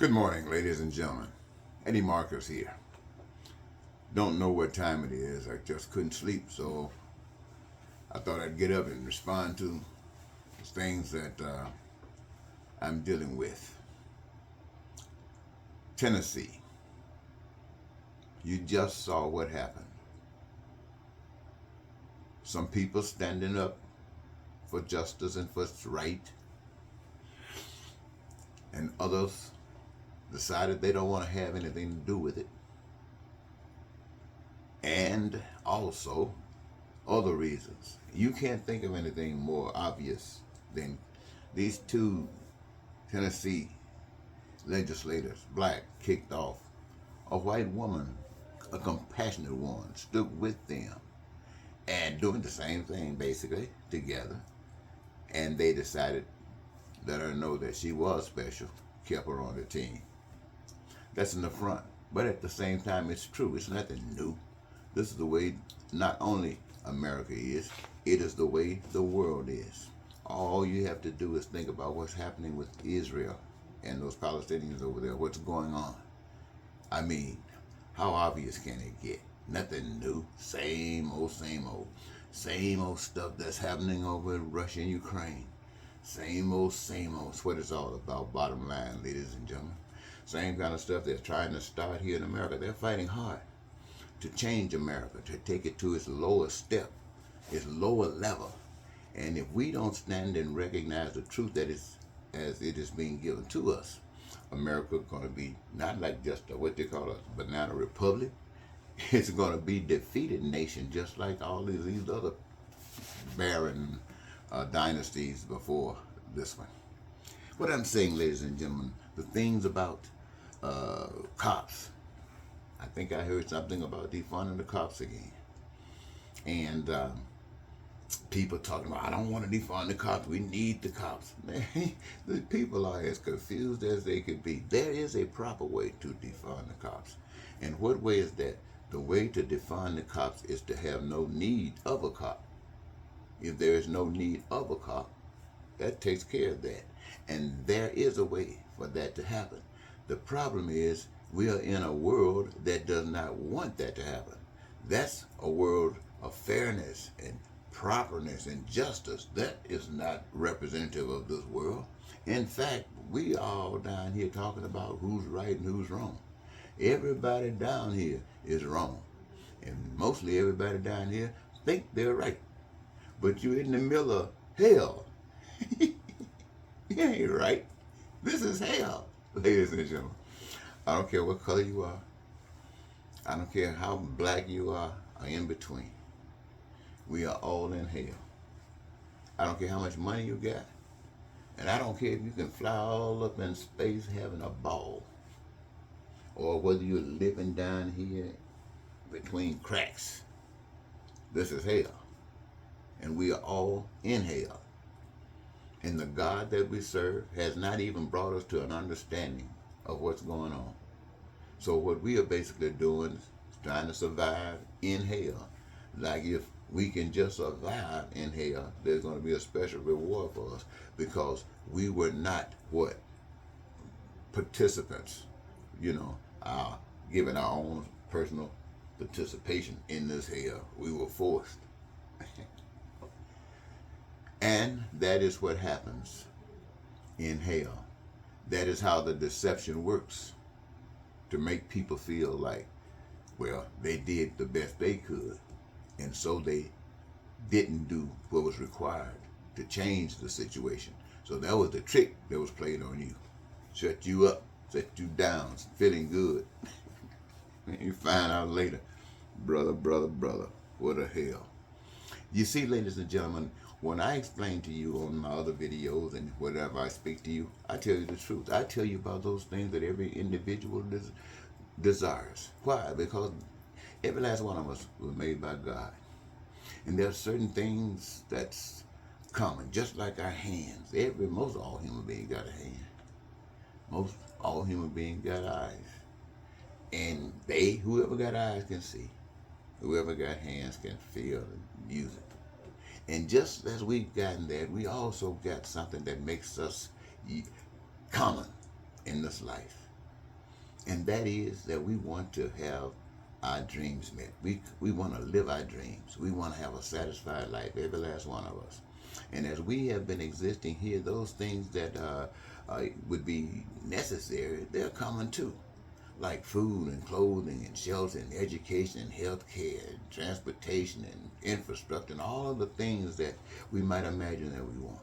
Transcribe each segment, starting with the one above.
Good morning, ladies and gentlemen. Eddie Marcus here. Don't know what time it is. I just couldn't sleep, so I thought I'd get up and respond to things that I'm dealing with. Tennessee. You just saw what happened. Some people standing up for justice and for what's right, and others decided they don't want to have anything to do with it. And also other reasons. You can't think of anything more obvious than these two Tennessee legislators, black, kicked off. A white woman, a compassionate one, stood with them and doing the same thing basically together. And they decided to let her know that she was special, kept her on the team. That's in the front. But at the same time, it's true. It's nothing new. This is the way not only America is, it is the way the world is. All you have to do is think about what's happening with Israel and those Palestinians over there, what's going on. I mean, how obvious can it get? Nothing new. Same old, same old. Same old stuff that's happening over in Russia and Ukraine. Same old, same old. It's what it's all about, bottom line, ladies and gentlemen. Same kind of stuff they're trying to start here in America. They're fighting hard to change America, to take it to its lowest step, its lower level. And if we don't stand and recognize the truth that is as it is being given to us, America is going to be not like just what they call a banana republic. It's going to be a defeated nation, just like all these other barren dynasties before this one. What I'm saying, ladies and gentlemen, the things about cops. I think I heard something about defunding the cops again. And people talking about, I don't want to defund the cops. We need the cops. Man, the people are as confused as they could be. There is a proper way to defund the cops. And what way is that? The way to defund the cops is to have no need of a cop. If there is no need of a cop, that takes care of that. And there is a way for that to happen. The problem is we are in a world that does not want that to happen. That's a world of fairness and properness and justice. That is not representative of this world. In fact, we all down here talking about who's right and who's wrong. Everybody down here is wrong. And mostly everybody down here think they're right. But you're in the middle of hell. You ain't right. This is hell, ladies and gentlemen. I don't care what color you are. I don't care how black you are or in between. We are all in hell. I don't care how much money you got. And I don't care if you can fly all up in space having a ball. Or whether you're living down here between cracks. This is hell. And we are all in hell. And the God that we serve has not even brought us to an understanding of what's going on. So what we are basically doing is trying to survive in hell. Like if we can just survive in hell, there's going to be a special reward for us because we were not what? Participants, given our own personal participation in this hell. We were forced. And that is what happens in hell. That is how the deception works, to make people feel like, well, they did the best they could, and so they didn't do what was required to change the situation. So that was the trick that was played on you. Shut you up, set you down, feeling good. And you find out later, brother, what the hell. You see, ladies and gentlemen, when I explain to you on my other videos and whatever I speak to you, I tell you the truth. I tell you about those things that every individual desires. Why? Because every last one of us was made by God. And there are certain things that's common, just like our hands. Most all human beings got a hand. Most all human beings got eyes. And whoever got eyes can see. Whoever got hands can feel and use it. And just as we've gotten that, we also got something that makes us common in this life. And that is that we want to have our dreams met. We want to live our dreams. We want to have a satisfied life, every last one of us. And as we have been existing here, those things that would be necessary, they're coming too. Like food and clothing and shelter and education and health care and transportation and infrastructure and all of the things that we might imagine that we want.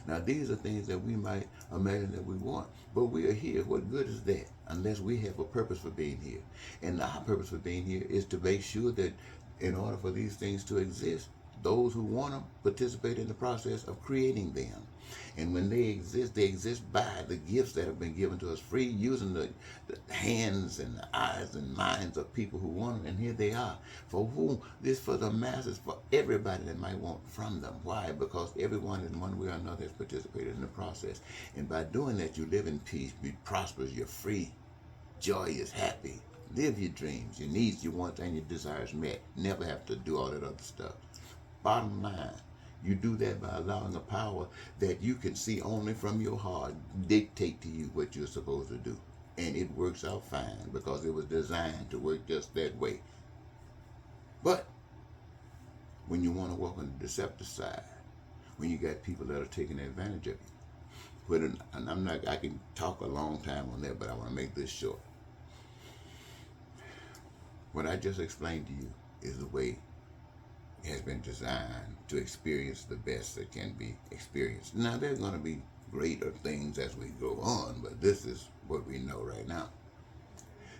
Now, these are things that we might imagine that we want, but we are here. What good is that unless we have a purpose for being here? And our purpose for being here is to make sure that in order for these things to exist, those who want them participate in the process of creating them. And when they exist by the gifts that have been given to us free, using the hands and the eyes and minds of people who want it. And here they are. For whom? This for the masses, for everybody that might want from them. Why? Because everyone in one way or another has participated in the process. And by doing that, you live in peace, be prosperous, you're free, joyous, happy. Live your dreams, your needs, your wants, and your desires met. Never have to do all that other stuff. Bottom line, you do that by allowing a power that you can see only from your heart dictate to you what you're supposed to do. And it works out fine because it was designed to work just that way. But when you want to walk on the deceptive side, when you got people that are taking advantage of you, I can talk a long time on that, but I want to make this short. What I just explained to you is the way it has been designed to experience the best that can be experienced. Now, there are going to be greater things as we go on, but this is what we know right now.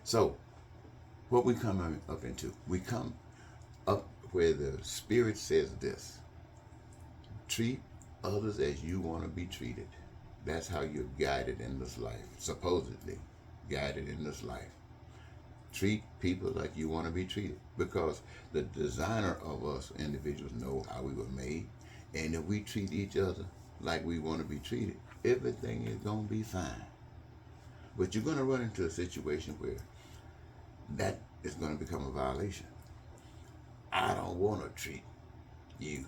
So, what we come up into, we come up where the Spirit says this: treat others as you want to be treated. That's how you're guided in this life, supposedly guided in this life. Treat people like you want to be treated, because the designer of us individuals know how we were made, and if we treat each other like we want to be treated, everything is going to be fine. But you're going to run into a situation where that is going to become a violation. I don't want to treat you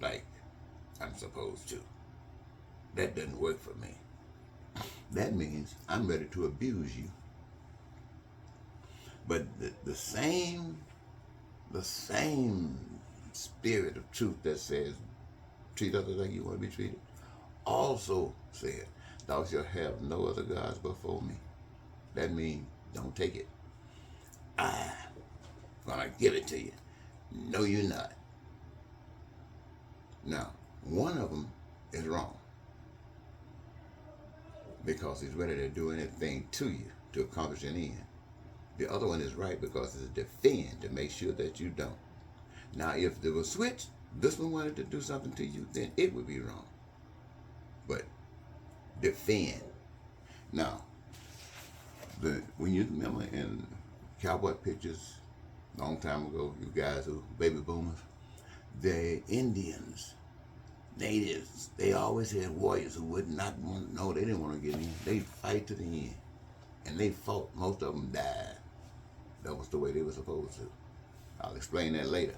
like I'm supposed to. That doesn't work for me. That means I'm ready to abuse you. But the same spirit of truth that says treat others like you want to be treated also said, thou shalt have no other gods before me. That means don't take it. I'm gonna give it to you. No, you're not. Now, one of them is wrong because he's ready to do anything to you to accomplish an end. The other one is right because it's a defend to make sure that you don't. Now, if there was a switch, this one wanted to do something to you, then it would be wrong. But defend. Now, when you remember in cowboy pictures a long time ago, you guys who baby boomers, the Indians, natives, they always had warriors who would not want, no, they didn't want to get in. They'd fight to the end. And they fought, most of them died. That was the way they were supposed to. I'll explain that later.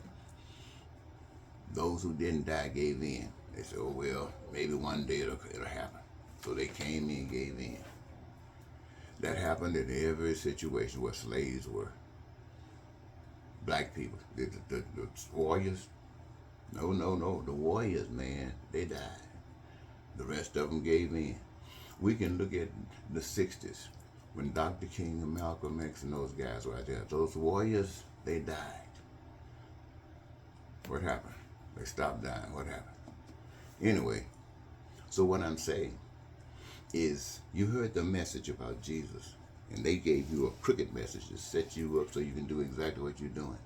Those who didn't die gave in. They said, oh, well, maybe one day it'll happen. So they came in and gave in. That happened in every situation where slaves were. Black people, the warriors, no, the warriors, man, they died. The rest of them gave in. We can look at the 60s. When Dr. King and Malcolm X and those guys were out there, those warriors, they died. What happened? They stopped dying. What happened? Anyway, so what I'm saying is you heard the message about Jesus, and they gave you a crooked message to set you up so you can do exactly what you're doing.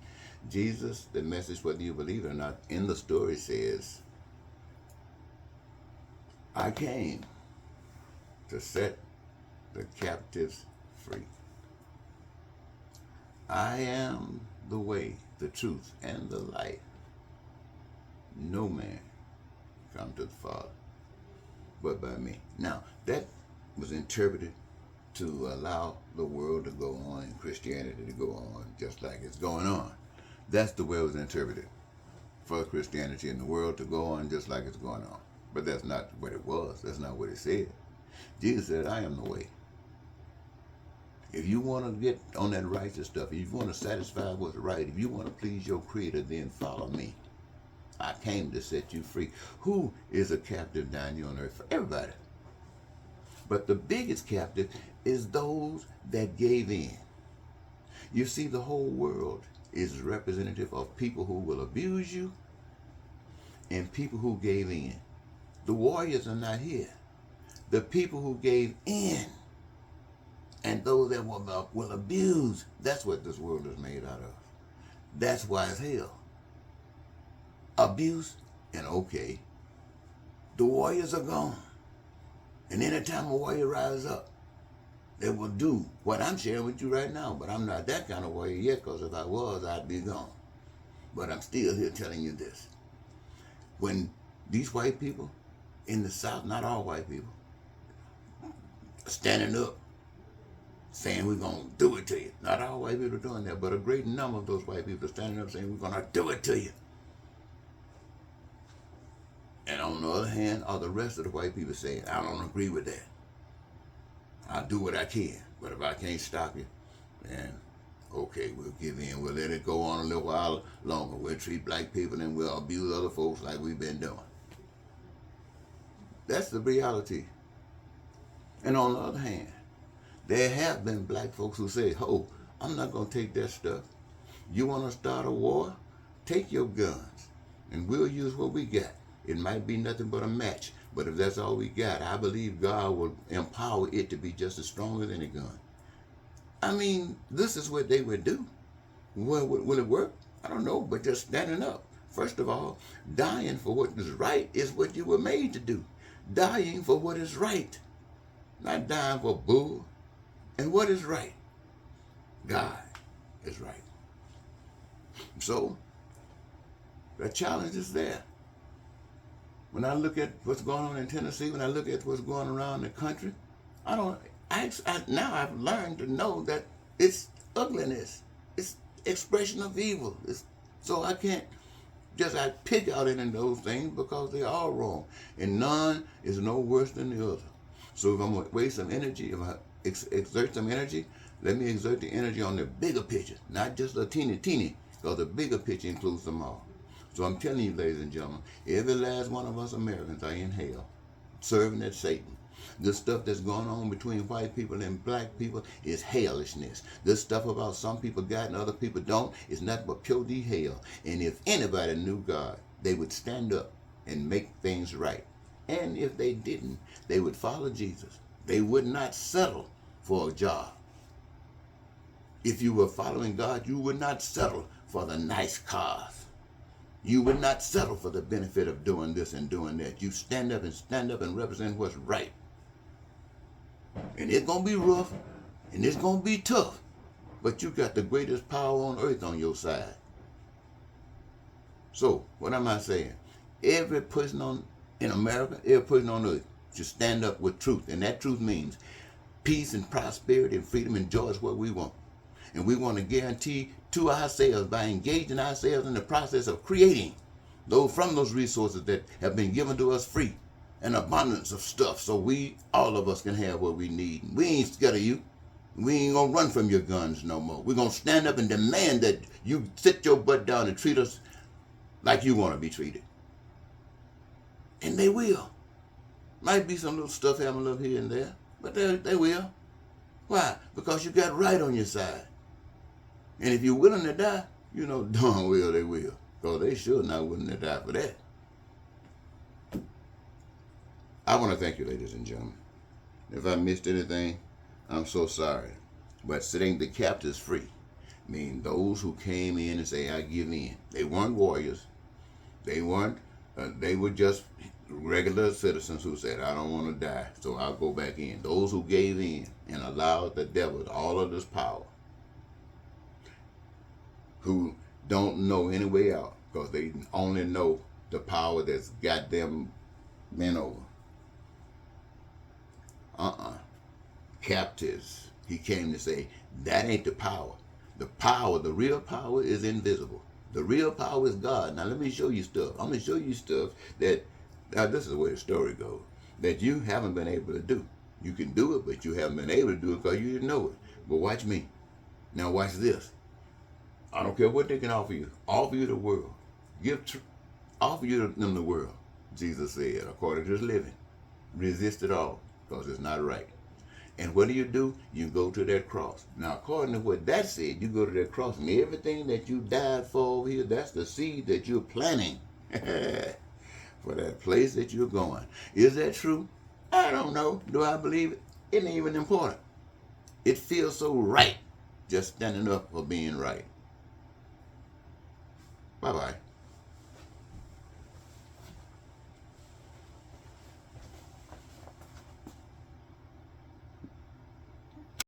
Jesus, the message, whether you believe it or not, in the story says, I came to set the captives free. I am the way, the truth, and the life. No man come to the Father but by me. Now, that was interpreted to allow the world to go on and Christianity to go on just like it's going on. That's the way it was interpreted, for Christianity in the world to go on just like it's going on. But that's not what it was. That's not what it said. Jesus said, I am the way. If you want to get on that righteous stuff, if you want to satisfy what's right, if you want to please your Creator, then follow me. I came to set you free. Who is a captive down here on earth? For everybody. But the biggest captive is those that gave in. You see, the whole world is representative of people who will abuse you and people who gave in. The warriors are not here. The people who gave in and those that will abuse, that's what this world is made out of. That's why it's hell. Abuse and okay. The warriors are gone. And anytime a warrior rises up, they will do what I'm sharing with you right now. But I'm not that kind of warrior yet, because if I was, I'd be gone. But I'm still here telling you this. When these white people in the South, not all white people, are standing up, saying we're going to do it to you. Not all white people are doing that, but a great number of those white people are standing up saying we're going to do it to you. And on the other hand, are the rest of the white people saying, I don't agree with that. I'll do what I can, but if I can't stop you, then okay, we'll give in. We'll let it go on a little while longer. We'll treat black people and we'll abuse other folks like we've been doing. That's the reality. And on the other hand, there have been black folks who say, oh, I'm not going to take that stuff. You want to start a war? Take your guns, and we'll use what we got. It might be nothing but a match, but if that's all we got, I believe God will empower it to be just as strong as any gun. I mean, this is what they would do. Well, will it work? I don't know, but just standing up. First of all, dying for what is right is what you were made to do. Dying for what is right, not dying for bull. And what is right? God is right. So, the challenge is there. When I look at what's going on in Tennessee, when I look at what's going around the country, now I've learned to know that it's ugliness. It's expression of evil. So I can't I pick out any of those things because they are wrong. And none is no worse than the other. So if I'm going to waste some energy, if I exert some energy, let me exert the energy on the bigger picture, not just the teeny, because the bigger picture includes them all. So I'm telling you, ladies and gentlemen, every last one of us Americans are in hell, serving at Satan. This stuff that's going on between white people and black people is hellishness. This stuff about some people got and other people don't is nothing but pure D hell. And if anybody knew God, they would stand up and make things right. And if they didn't, they would follow Jesus. They would not settle for a job. If you were following God, you would not settle for the nice cars. You would not settle for the benefit of doing this and doing that. You stand up and represent what's right. And it's going to be rough, and it's going to be tough, but you got the greatest power on earth on your side. So, what am I saying? Every person in America, every person on earth should stand up with truth, and that truth means peace and prosperity and freedom and joy is what we want. And we want to guarantee to ourselves by engaging ourselves in the process of creating from those resources that have been given to us free, an abundance of stuff, so all of us can have what we need. We ain't scared of you. We ain't gonna run from your guns no more. We're gonna stand up and demand that you sit your butt down and treat us like you want to be treated. And they will. Might be some little stuff having a little here and there, but they will. Why? Because you got right on your side. And if you're willing to die, you know darn well they will. Because they sure not willing to die for that. I want to thank you, ladies and gentlemen. If I missed anything, I'm so sorry. But setting the captives free means those who came in and say, I give in. They weren't warriors. They were just regular citizens who said, I don't want to die, so I'll go back in. Those who gave in and allowed the devil all of this power, who don't know any way out because they only know the power that's got them bent over. Captives. He came to say, that ain't the power. The real power is invisible. The real power is God. Now let me show you stuff. I'm going to show you stuff that, this is the way the story goes, that you haven't been able to do. You can do it, but you haven't been able to do it because you didn't know it. But watch me. Now watch this. I don't care what they can offer you. Offer you the world. Offer you them the world. Jesus said, according to his living. Resist it all, because it's not right. And what do? You go to that cross. Now, according to what that said, you go to that cross, and everything that you died for over here, that's the seed that you're planting for that place that you're going. Is that true? I don't know. Do I believe it? It ain't even important. It feels so right, just standing up for being right. Bye-bye.